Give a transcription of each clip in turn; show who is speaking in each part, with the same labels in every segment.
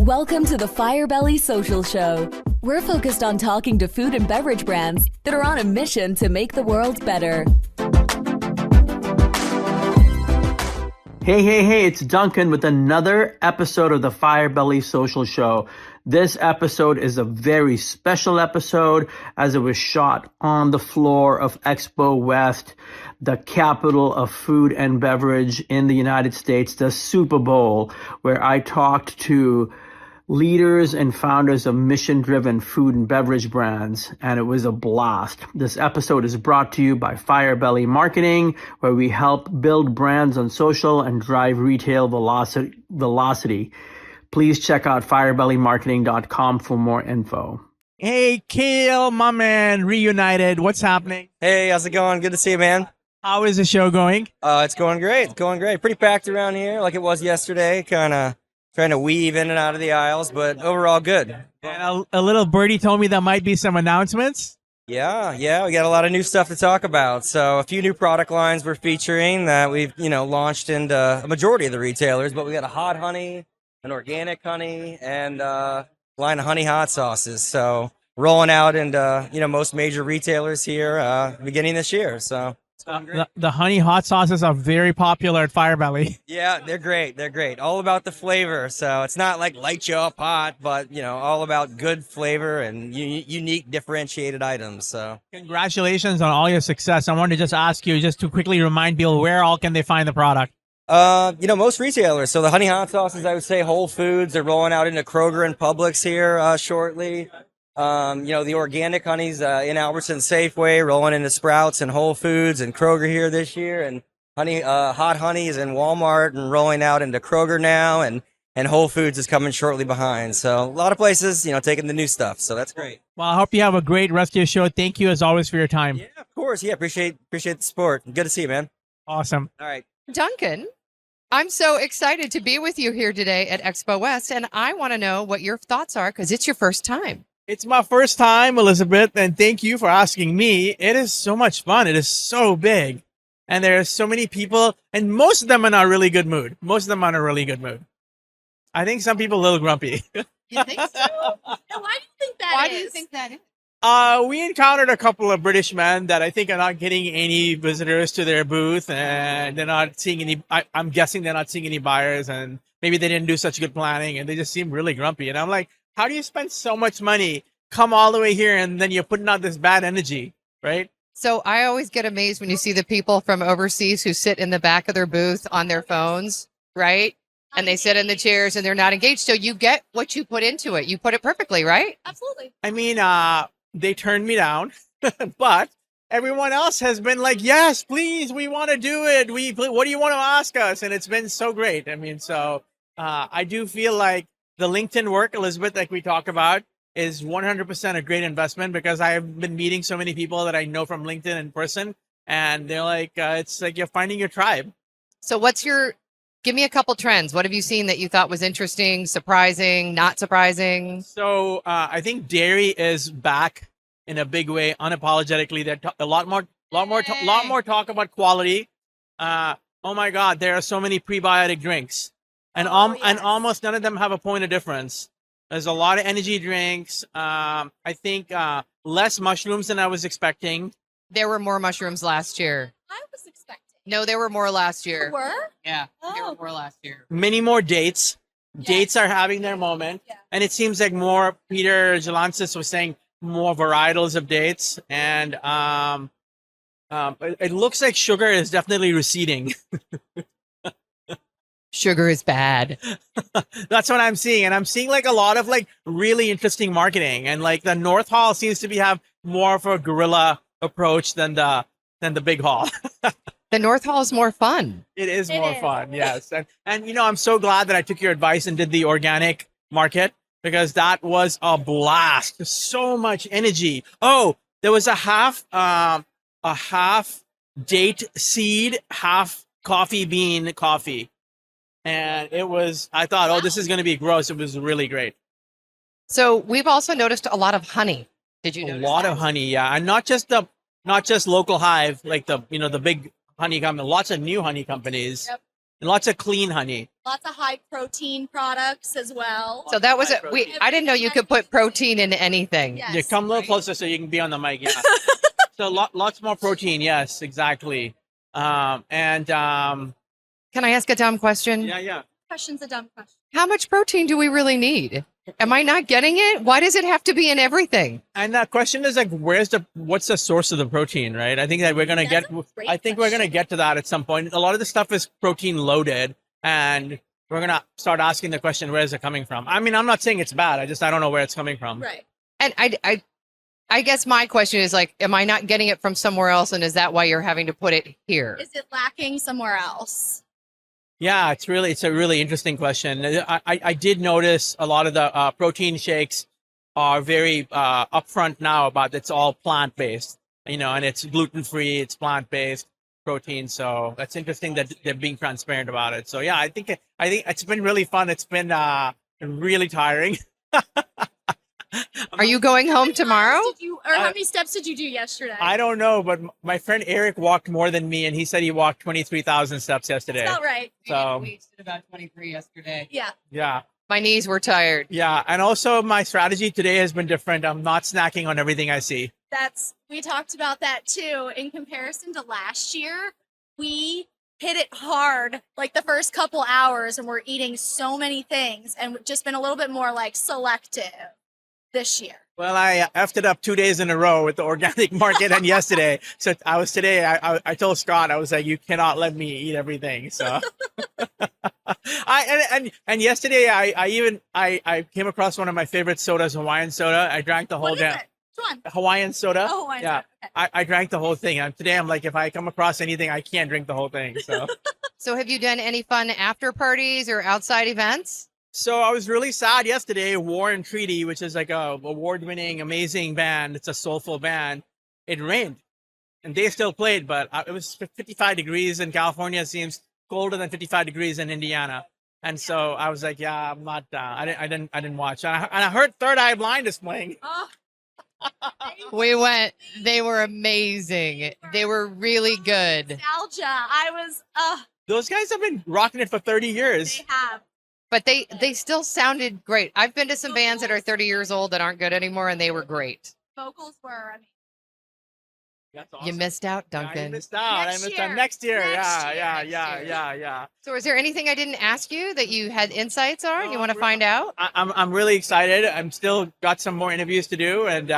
Speaker 1: Welcome to the Firebelly Social Show. We're focused on talking to food and beverage brands that are on a mission to make the world better.
Speaker 2: Hey, it's Duncan with another episode of the Firebelly Social Show. This episode is a very special episode as it was shot on the floor of Expo West, the capital of food and beverage in the United States, the Super Bowl, where I talked to leaders and founders of mission-driven food and beverage brands, and it was a blast. This episode is brought to you by Firebelly Marketing, where we help build brands on social and drive retail velocity. Please check out firebellymarketing.com for more info.
Speaker 3: Hey, Cale, my man, reunited. What's happening?
Speaker 4: Hey, how's it going? Good to see you, man.
Speaker 3: How is the show going?
Speaker 4: It's going great. It's going great. Pretty packed around here like it was yesterday. Kind of trying to weave in and out of the aisles, but overall good.
Speaker 3: And a little birdie told me there might be some announcements.
Speaker 4: Yeah, we got a lot of new stuff to talk about. So a few new product lines we're featuring that we've, launched into a majority of the retailers, but we got a hot honey, an organic honey, and a line of honey hot sauces. So rolling out into, most major retailers here beginning this year. So
Speaker 3: the honey hot sauces are very popular at Firebelly.
Speaker 4: Yeah, they're great. They're great. All about the flavor. So it's not like light you up hot, but, all about good flavor and unique differentiated items. So
Speaker 3: Congratulations on all your success. I wanted to just ask you, just to quickly remind people, where all can they find the product?
Speaker 4: Most retailers. So the honey hot sauces, I would say Whole Foods. They're rolling out into Kroger and Publix here shortly. The organic honey's in Albertson Safeway, rolling into Sprouts and Whole Foods and Kroger here this year. And hot honey is in Walmart and rolling out into Kroger now, and Whole Foods is coming shortly behind. So a lot of places, taking the new stuff. So that's great.
Speaker 3: Well, I hope you have a great rest of your show. Thank you as always for your time.
Speaker 4: Yeah, of course. Yeah, appreciate the support. Good to see you, man.
Speaker 3: Awesome.
Speaker 4: All right.
Speaker 5: Duncan, I'm so excited to be with you here today at Expo West, and I want to know what your thoughts are because it's your first time.
Speaker 3: It's my first time, Elizabeth, and thank you for asking me. It is so much fun. It is so big, and there are so many people, and most of them are in a really good mood. I think some people a little grumpy.
Speaker 5: You think so?
Speaker 6: Now, why do you think that
Speaker 5: Why
Speaker 6: is?
Speaker 5: do you think that is?
Speaker 3: We encountered a couple of British men that I think are not getting any visitors to their booth, and they're not seeing any. I'm guessing they're not seeing any buyers, and maybe they didn't do such good planning, and they just seem really grumpy. And I'm like, how do you spend so much money, come all the way here, and then you're putting out this bad energy, right?
Speaker 5: So I always get amazed when you see the people from overseas who sit in the back of their booth on their phones, right? And they sit in the chairs and they're not engaged. So you get what you put into it. You put it perfectly, right?
Speaker 6: Absolutely.
Speaker 3: I mean, they turned me down, but everyone else has been like, yes, please, we want to do it. What do you want to ask us? And it's been so great. I mean, so I do feel like the LinkedIn work, Elizabeth, like we talk about, is 100% a great investment because I've been meeting so many people that I know from LinkedIn in person, and they're like, it's like you're finding your tribe.
Speaker 5: So give me a couple trends. What have you seen that you thought was interesting, surprising, not surprising?
Speaker 3: So I think dairy is back in a big way, unapologetically. There's a lot more talk about quality. Oh my God, there are so many prebiotic drinks. And almost none of them have a point of difference. There's a lot of energy drinks. I think less mushrooms than I was expecting.
Speaker 5: There were more mushrooms last year.
Speaker 6: I was expecting.
Speaker 5: No, there were more last year.
Speaker 6: There were?
Speaker 5: Yeah, there
Speaker 6: Oh.
Speaker 5: were more last year.
Speaker 3: Many more dates.
Speaker 6: Yes.
Speaker 3: Dates are having their moment.
Speaker 6: Yeah.
Speaker 3: And it seems like more, Peter Jalansis was saying, more varietals of dates. And it looks like sugar is definitely receding.
Speaker 5: Sugar is bad.
Speaker 3: That's what I'm seeing. And I'm seeing like a lot of like really interesting marketing. And like the North Hall seems to have more of a guerrilla approach than the big hall.
Speaker 5: The North Hall is more fun.
Speaker 3: It is
Speaker 6: It
Speaker 3: more
Speaker 6: is.
Speaker 3: fun, yes. And I'm so glad that I took your advice and did the organic market because that was a blast. So much energy. Oh, there was a half date seed, half coffee bean coffee. And I thought, this is going to be gross. It was really great.
Speaker 5: So we've also noticed a lot of honey. Did you
Speaker 3: A
Speaker 5: notice
Speaker 3: lot
Speaker 5: that?
Speaker 3: of honey, yeah. And not just local Hive, like the big honey company, lots of new honey companies.
Speaker 6: Yep.
Speaker 3: and lots of clean honey.
Speaker 6: Lots of high protein products as well.
Speaker 5: So that was it. I didn't know you could put protein in anything.
Speaker 6: Yes,
Speaker 3: Yeah, come a little
Speaker 6: right.
Speaker 3: closer so you can be on the mic. Yeah. So lots more protein. Yes, exactly.
Speaker 5: Can I ask a dumb question?
Speaker 3: Yeah.
Speaker 6: Question's a dumb question.
Speaker 5: How much protein do we really need? Am I not getting it? Why does it have to be in everything?
Speaker 3: And the question is like, what's the source of the protein, right? I think that we're gonna
Speaker 6: That's a great
Speaker 3: we're gonna
Speaker 6: question.
Speaker 3: get to that at some point. A lot of the stuff is protein loaded, and we're gonna start asking the question, where is it coming from? I mean, I'm not saying it's bad. I don't know where it's coming from.
Speaker 6: Right.
Speaker 5: And I guess my question is like, am I not getting it from somewhere else? And is that why you're having to put it here?
Speaker 6: Is it lacking somewhere else?
Speaker 3: Yeah, it's a really interesting question. I did notice a lot of the protein shakes are very upfront now about it's all plant based, and it's gluten free, it's plant based protein. So that's interesting that they're being transparent about it. So yeah, I think it's been really fun. It's been really tiring.
Speaker 5: Are you going home tomorrow?
Speaker 6: How many steps did you do yesterday?
Speaker 3: I don't know, but my friend Eric walked more than me, and he said he walked 23,000 steps yesterday.
Speaker 6: That's about right.
Speaker 3: So
Speaker 5: We did about 23 yesterday.
Speaker 6: Yeah.
Speaker 3: yeah.
Speaker 5: My knees were tired.
Speaker 3: Yeah, and also my strategy today has been different. I'm not snacking on everything I see.
Speaker 6: We talked about that too. In comparison to last year, we hit it hard like the first couple hours, and we're eating so many things, and we've just been a little bit more like selective this year.
Speaker 3: Well, I effed it up 2 days in a row with the organic market and yesterday. So I told Scott, I was like, you cannot let me eat everything. So and yesterday I came across one of my favorite sodas, Hawaiian soda. I drank the whole
Speaker 6: What is
Speaker 3: damn
Speaker 6: it? Which one?
Speaker 3: Hawaiian soda.
Speaker 6: Oh, Hawaiian
Speaker 3: yeah.
Speaker 6: soda. Okay.
Speaker 3: I drank the whole thing. And today I'm like, if I come across anything, I can't drink the whole thing. So
Speaker 5: So have you done any fun after parties or outside events?
Speaker 3: So I was really sad yesterday. War and Treaty, which is like a award-winning, amazing band. It's a soulful band. It rained, and they still played, but it was 55 degrees in California. It seems colder than 55 degrees in Indiana. And so I was like, yeah, I'm not. I didn't watch. And I heard Third Eye Blind is playing.
Speaker 6: Oh.
Speaker 5: We went. They were amazing. They were really good.
Speaker 6: Nostalgia.
Speaker 3: Those guys have been rocking it for 30 years.
Speaker 6: They have.
Speaker 5: But they still sounded great. I've been to some bands that are 30 years old that aren't good anymore, and they were great.
Speaker 6: Vocals were,
Speaker 3: That's
Speaker 5: You
Speaker 3: awesome.
Speaker 5: missed out,
Speaker 3: Yeah,
Speaker 5: Duncan.
Speaker 3: I missed out.
Speaker 6: Next
Speaker 3: I missed
Speaker 6: year.
Speaker 3: out next year.
Speaker 6: Next
Speaker 3: Yeah.
Speaker 6: year.
Speaker 5: So is there anything I didn't ask you that you had insights on?
Speaker 3: No,
Speaker 5: You want to
Speaker 3: really-
Speaker 5: find out?
Speaker 3: I'm really excited. I'm still got some more interviews to do, and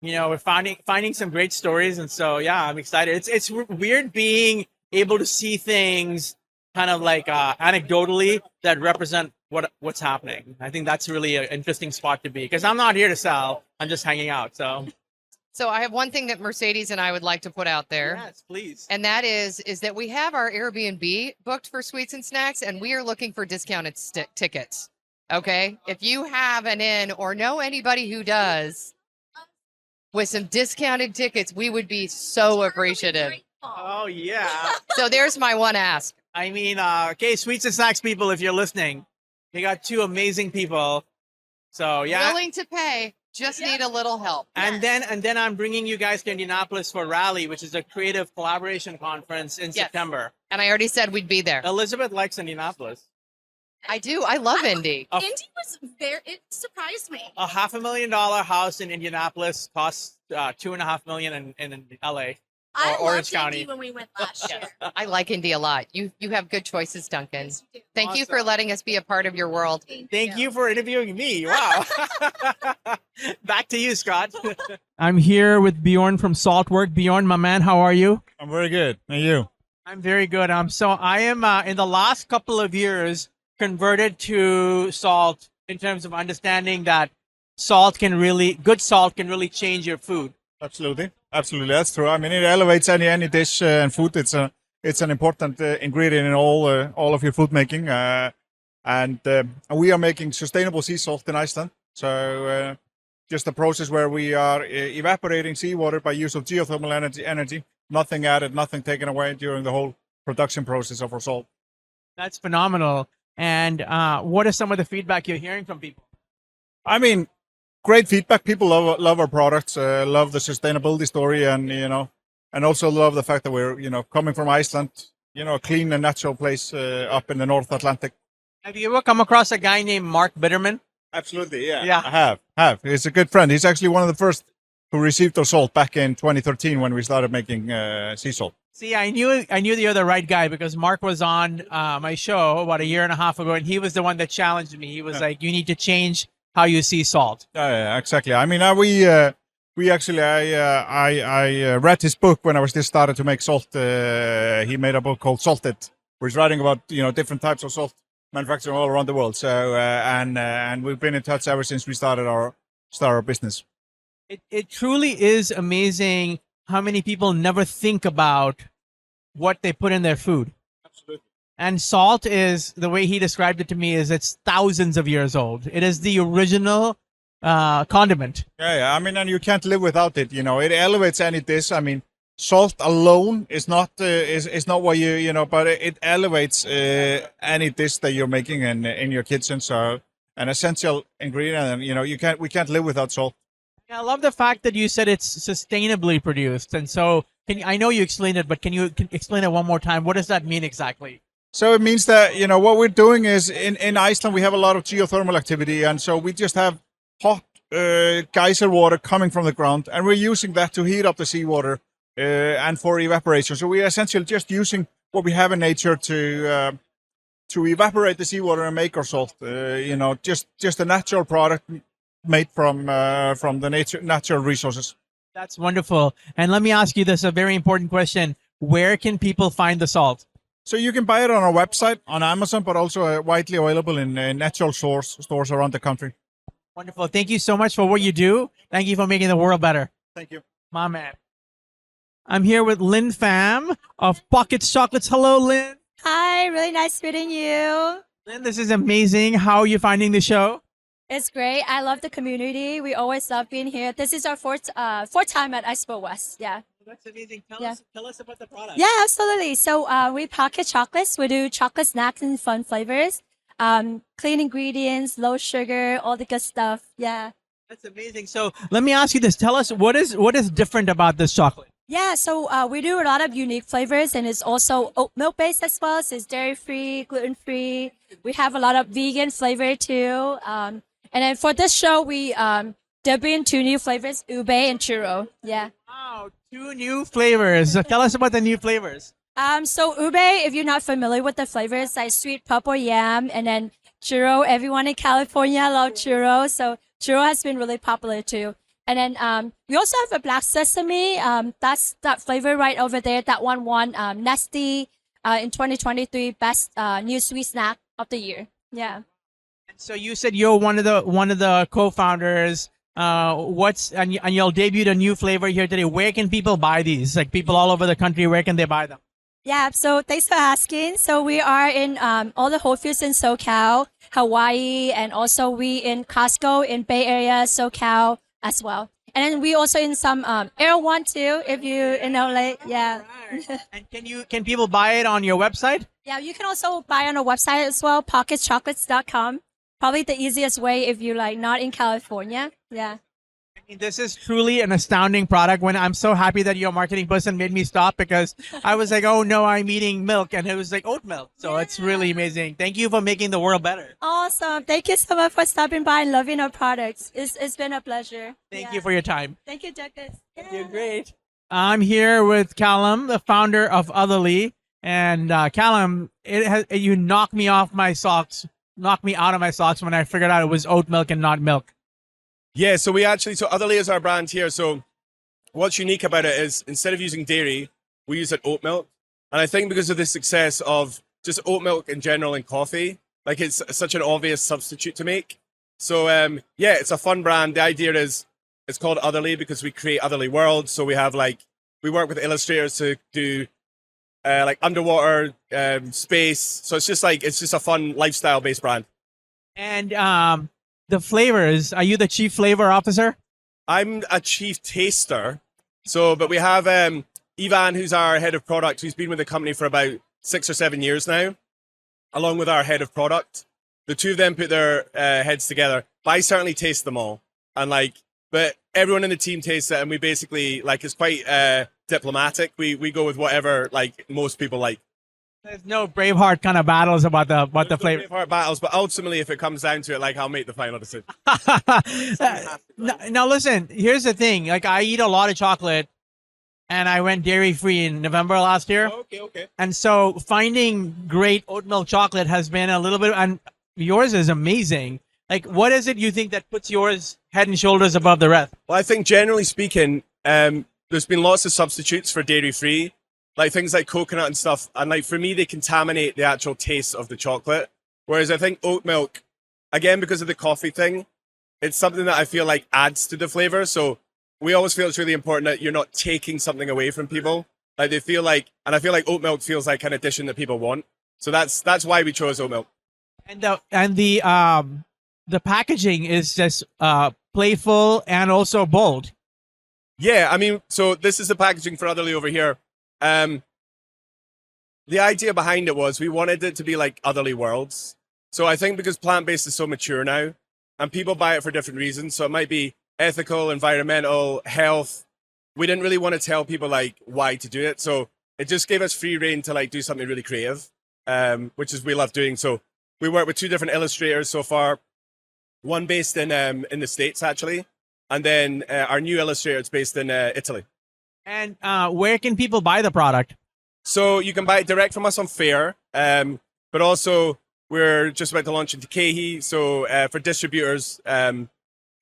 Speaker 3: we're finding some great stories, and so yeah, I'm excited. It's weird being able to see things kind of like anecdotally that represent what's happening. I think that's really an interesting spot to be, because I'm not here to sell. I'm just hanging out. So
Speaker 5: So I have one thing that Mercedes and I would like to put out there.
Speaker 3: yes, please.
Speaker 5: And that is that we have our Airbnb booked for Sweets and Snacks, and we are looking for discounted tickets. Okay, if you have an in or know anybody who does with some discounted tickets, we would be so appreciative.
Speaker 3: Oh yeah.
Speaker 5: So there's my one ask.
Speaker 3: I mean, okay, Sweets and Snacks people, if you're listening, you got two amazing people. So yeah.
Speaker 5: Willing to pay, just need a little help.
Speaker 3: And then I'm bringing you guys to Indianapolis for Rally, which is a creative collaboration conference in September.
Speaker 5: And I already said we'd be there.
Speaker 3: Elizabeth likes Indianapolis.
Speaker 5: I do. I love Indy.
Speaker 3: Oh.
Speaker 6: Indy was it surprised me.
Speaker 3: A $500,000 house in Indianapolis costs $2.5 million in LA.
Speaker 6: I
Speaker 3: Orange
Speaker 6: loved
Speaker 3: County.
Speaker 6: Indy when we went last year.
Speaker 5: I like Indy a lot. You have good choices, Duncan.
Speaker 6: Yes, you do.
Speaker 5: Thank you for
Speaker 3: Awesome.
Speaker 5: letting us be a part of your world.
Speaker 3: Thank you for interviewing me. Wow. Back to you, Scott. I'm here with Bjorn from Saltverk. Bjorn, my man, how are you?
Speaker 7: I'm very good. And you?
Speaker 3: I'm very good. So I am in the last couple of years converted to salt in terms of understanding that good salt can really change your food.
Speaker 7: Absolutely. Absolutely. That's true. I mean, it elevates any dish and food. It's an important ingredient in all of your food making. And we are making sustainable sea salt in Iceland. So just a process where we are evaporating seawater by use of geothermal energy. Nothing added, nothing taken away during the whole production process of our salt.
Speaker 3: That's phenomenal. And what are some of the feedback you're hearing from people?
Speaker 7: I mean, great feedback. People love our products, love the sustainability story, and also love the fact that we're coming from Iceland, a clean and natural place up in the North Atlantic.
Speaker 3: Have you ever come across a guy named Mark Bitterman?
Speaker 7: Absolutely, yeah.
Speaker 3: Yeah.
Speaker 7: I have. He's a good friend. He's actually one of the first who received our salt back in 2013 when we started making sea salt.
Speaker 3: See, I knew you're the right guy because Mark was on my show about a year and a half ago, and he was the one that challenged me. He was like, "You need to change how you see salt."
Speaker 7: Yeah, exactly. I mean, we actually, I read his book when I was just started to make salt. He made a book called Salted, where he's writing about different types of salt manufacturing all around the world. So and we've been in touch ever since we started our business.
Speaker 3: It truly is amazing how many people never think about what they put in their food.
Speaker 7: Absolutely.
Speaker 3: And salt is, the way he described it to me, is it's thousands of years old. It is the original condiment.
Speaker 7: Yeah. I mean, and you can't live without it. It elevates any dish. I mean, salt alone is not what but it elevates any dish that you're making in your kitchen. So an essential ingredient, and we can't live without salt.
Speaker 3: I love the fact that you said it's sustainably produced. And so I know you explained it, but can you explain it one more time? What does that mean exactly?
Speaker 7: So it means that, what we're doing is in Iceland, we have a lot of geothermal activity. And so we just have hot geyser water coming from the ground, and we're using that to heat up the seawater and for evaporation. So we are essentially just using what we have in nature to evaporate the seawater and make our salt. Just a natural product made from the natural resources.
Speaker 3: That's wonderful. And let me ask you this, a very important question. Where can people find the salt?
Speaker 7: So you can buy it on our website, on Amazon, but also widely available in natural stores around the country.
Speaker 3: Wonderful. Thank you so much for what you do. Thank you for making the world better.
Speaker 7: Thank you.
Speaker 3: My man. I'm here with Linh Pham of Pockets Chocolates. Hello, Linh.
Speaker 8: Hi, really nice meeting you.
Speaker 3: Linh, this is amazing. How are you finding the show?
Speaker 8: It's great. I love the community. We always love being here. This is our fourth time at Expo West. Yeah.
Speaker 3: That's amazing. Tell us about the product.
Speaker 8: Yeah, absolutely. So we pocket chocolates. We do chocolate snacks and fun flavors. Clean ingredients, low sugar, all the good stuff. Yeah.
Speaker 3: That's amazing. So let me ask you this. Tell us what is different about this chocolate?
Speaker 8: Yeah, so we do a lot of unique flavors, and it's also oat milk based as well. So it's dairy free, gluten free. We have a lot of vegan flavor too. And then for this show, we debuted 2 new flavors, ube and churro. Yeah.
Speaker 3: Wow, 2 new flavors. Tell us about the new flavors.
Speaker 8: So ube, if you're not familiar with the flavors, like sweet purple yam, and then churro. Everyone in California love churro, so churro has been really popular too. And then we also have a black sesame. That's that flavor right over there. That one won Nesty in 2023 best new sweet snack of the year. Yeah.
Speaker 3: So you said you're one of the co-founders. And you'll debut a new flavor here today. Where can people buy these? Like people all over the country, where can they buy them?
Speaker 8: Yeah, so thanks for asking. So we are in all the Whole Foods in SoCal, Hawaii, and also we in Costco in Bay Area, SoCal as well. And then we also in some Air One too, if you LA. Yeah.
Speaker 3: Right. And can people buy it on your website?
Speaker 8: Yeah, you can also buy on our website as well, pocketchocolates.com. Probably the easiest way if you're like not in California. Yeah.
Speaker 3: I mean, this is truly an astounding product. When I'm so happy that your marketing person made me stop, because I was like, oh no, I'm eating milk, and it was like oat milk. So it's really amazing. Thank you for making the world better.
Speaker 8: Awesome. Thank you so much for stopping by and loving our products. It's been a pleasure.
Speaker 3: Thank you for your time.
Speaker 8: Thank you, Douglas.
Speaker 3: You're great. I'm here with Calum, the founder of OTHERLY. And Calum, you knocked me out of my socks when I figured out it was oat milk and not milk.
Speaker 9: Yeah, so OTHERLY is our brand here. So what's unique about it is instead of using dairy, we use oat milk. And I think because of the success of just oat milk in general in coffee, like it's such an obvious substitute to make. So yeah, it's a fun brand. The idea is it's called OTHERLY because we create OTHERLY worlds. So we have we work with illustrators to do underwater space. So it's just a fun lifestyle based brand.
Speaker 3: And the flavors, are you the chief flavor officer?
Speaker 9: I'm a chief taster. But we have Ivan, who's our head of product, who's been with the company for about 6 or 7 years now, along with our head of product. The two of them put their heads together. But I certainly taste them all. And but everyone in the team tastes it, and we basically it's quite diplomatic. We go with whatever most people like.
Speaker 3: There's no Braveheart kind of battles about the flavor.
Speaker 9: Braveheart battles, but ultimately, if it comes down to it, like I'll make the final decision.
Speaker 3: Now, listen. Here's the thing. Like, I eat a lot of chocolate, and I went dairy free in November last year.
Speaker 9: Okay.
Speaker 3: And so, finding great oat milk chocolate has been a little bit. And yours is amazing. Like, what is it you think that puts yours head and shoulders above the rest?
Speaker 9: Well, I think generally speaking, there's been lots of substitutes for dairy free, like things like coconut and stuff. And like for me, they contaminate the actual taste of the chocolate. Whereas I think oat milk, again, because of the coffee thing, it's something that I feel like adds to the flavor. So we always feel it's really important that you're not taking something away from people. Like they feel like, and I feel like oat milk feels like an addition that people want. So that's why we chose oat milk.
Speaker 3: And the packaging is just playful and also bold.
Speaker 9: Yeah, I mean, so this is the packaging for Otherly over here. The idea behind it was we wanted it to be like Otherly Worlds. So I think because plant-based is so mature now, and people buy it for different reasons, so it might be ethical, environmental, health. We didn't really want to tell people like why to do it, so it just gave us free reign to like do something really creative, which is we love doing. So we work with 2 different illustrators so far, one based in the States actually, and then our new illustrator is based in Italy.
Speaker 3: And where can people buy the product?
Speaker 9: So you can buy it direct from us on Fair, but also we're just about to launch into Kehi. So for distributors,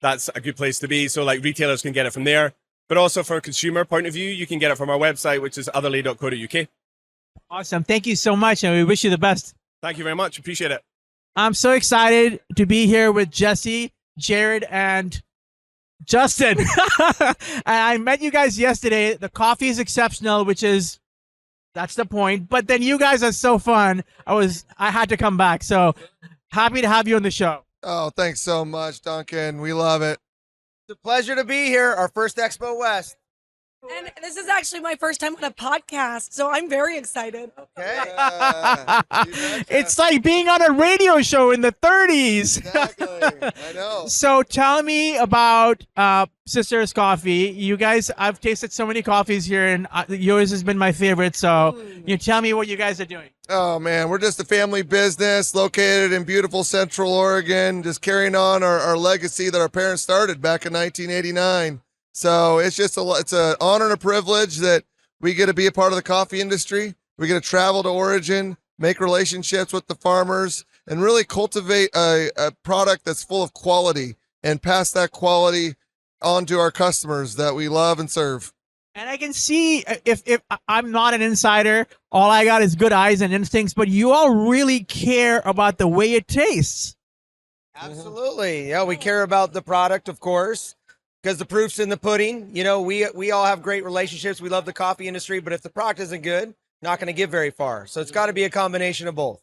Speaker 9: that's a good place to be. So like retailers can get it from there. But also for a consumer point of view, you can get it from our website, which is otherly.co.uk.
Speaker 3: Awesome. Thank you so much, and we wish you the best.
Speaker 9: Thank you very much. Appreciate it.
Speaker 3: I'm so excited to be here with Jesse, Jared, and Justin. And I met you guys yesterday. The coffee is exceptional, that's the point. But then you guys are so fun. I had to come back. So happy to have you on the show.
Speaker 10: Oh, thanks so much, Duncan. We love it.
Speaker 4: It's a pleasure to be here. Our first Expo West.
Speaker 11: And this is actually my first time on a podcast, so I'm very excited.
Speaker 4: Okay.
Speaker 3: It's like being on a radio show in the 30s.
Speaker 10: Exactly. I know.
Speaker 3: So tell me about Sisters Coffee. You guys, I've tasted so many coffees here, and yours has been my favorite. So you tell me what you guys are doing.
Speaker 10: Oh, man, we're just a family business located in beautiful Central Oregon, just carrying on our legacy that our parents started back in 1989. So it's just it's an honor and a privilege that we get to be a part of the coffee industry. We get to travel to Origin, make relationships with the farmers, and really cultivate a product that's full of quality and pass that quality on to our customers that we love and serve.
Speaker 3: And I can see, if I'm not an insider, all I got is good eyes and instincts, but you all really care about the way it tastes.
Speaker 4: Absolutely. Yeah, we care about the product, of course, because the proof's in the pudding. You know, we all have great relationships. We love the coffee industry, but if the product isn't good, not going to get very far. So it's got to be a combination of both.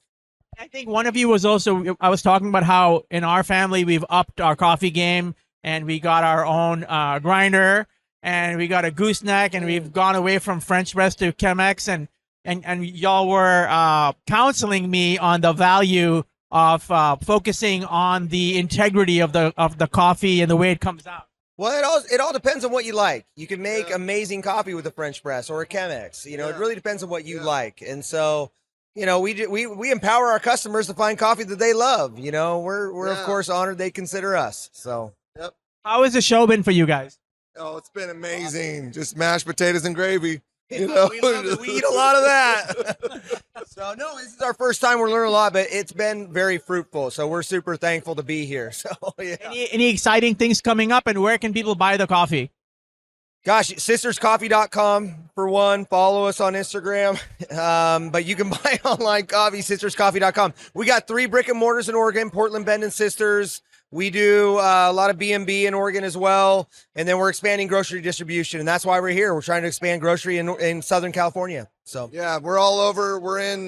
Speaker 3: I think one of you was also, I was talking about how in our family we've upped our coffee game, and we got our own grinder, and we got a gooseneck, and we've gone away from French press to Chemex, and y'all were counseling me on the value of focusing on the integrity of the coffee and the way it comes out.
Speaker 4: Well, it all depends on what you like. You can make amazing coffee with a French press or a Chemex. You know, it really depends on what you like. And so, you know, we empower our customers to find coffee that they love. You know, we're of course honored they consider us. So,
Speaker 3: How has the show been for you guys?
Speaker 10: Oh, it's been amazing. Just mashed potatoes and gravy. You know,
Speaker 4: we love it. We eat a lot of that. So no, this is our first time. We're learning a lot, but it's been very fruitful. So we're super thankful to be here. So yeah.
Speaker 3: Any exciting things coming up, and where can people buy the coffee?
Speaker 4: Gosh, sisterscoffee.com for one. Follow us on Instagram. But you can buy online coffee, sisterscoffee.com. We got 3 brick and mortars in Oregon, Portland, Bend, and Sisters. We do a lot of B&B in Oregon as well. And then we're expanding grocery distribution. And that's why we're here. We're trying to expand grocery in Southern California. So
Speaker 10: yeah, we're all over. We're in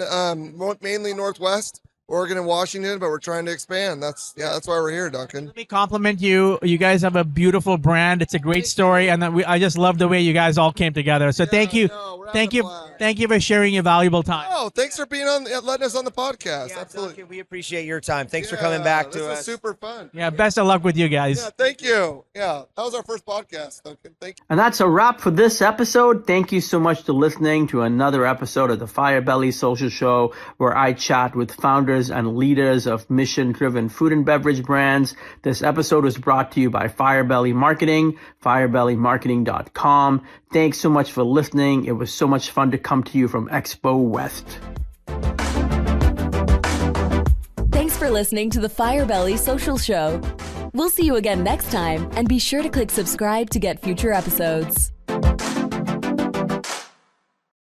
Speaker 10: mainly Northwest, Oregon and Washington, but we're trying to expand. That's why we're here, Duncan.
Speaker 3: Let me compliment you. You guys have a beautiful brand. It's a great story, and I just love the way you guys all came together. So thank you, thank you for sharing your valuable time.
Speaker 10: Oh, thanks for being letting us on the podcast.
Speaker 4: Yeah,
Speaker 10: Absolutely.
Speaker 4: Duncan, we appreciate your time. Thanks for coming back to
Speaker 10: this
Speaker 4: us.
Speaker 10: is super fun.
Speaker 3: Yeah, best of luck with you guys.
Speaker 10: Yeah, thank you. Yeah, that was our first podcast, Duncan. Thank you.
Speaker 2: And that's a wrap for this episode. Thank you so much for listening to another episode of the Firebelly Social Show, where I chat with founders and leaders of mission-driven food and beverage brands. This episode was brought to you by Firebelly Marketing, firebellymarketing.com. Thanks so much for listening. It was so much fun to come to you from Expo West.
Speaker 1: Thanks for listening to the Firebelly Social Show. We'll see you again next time, and be sure to click subscribe to get future episodes.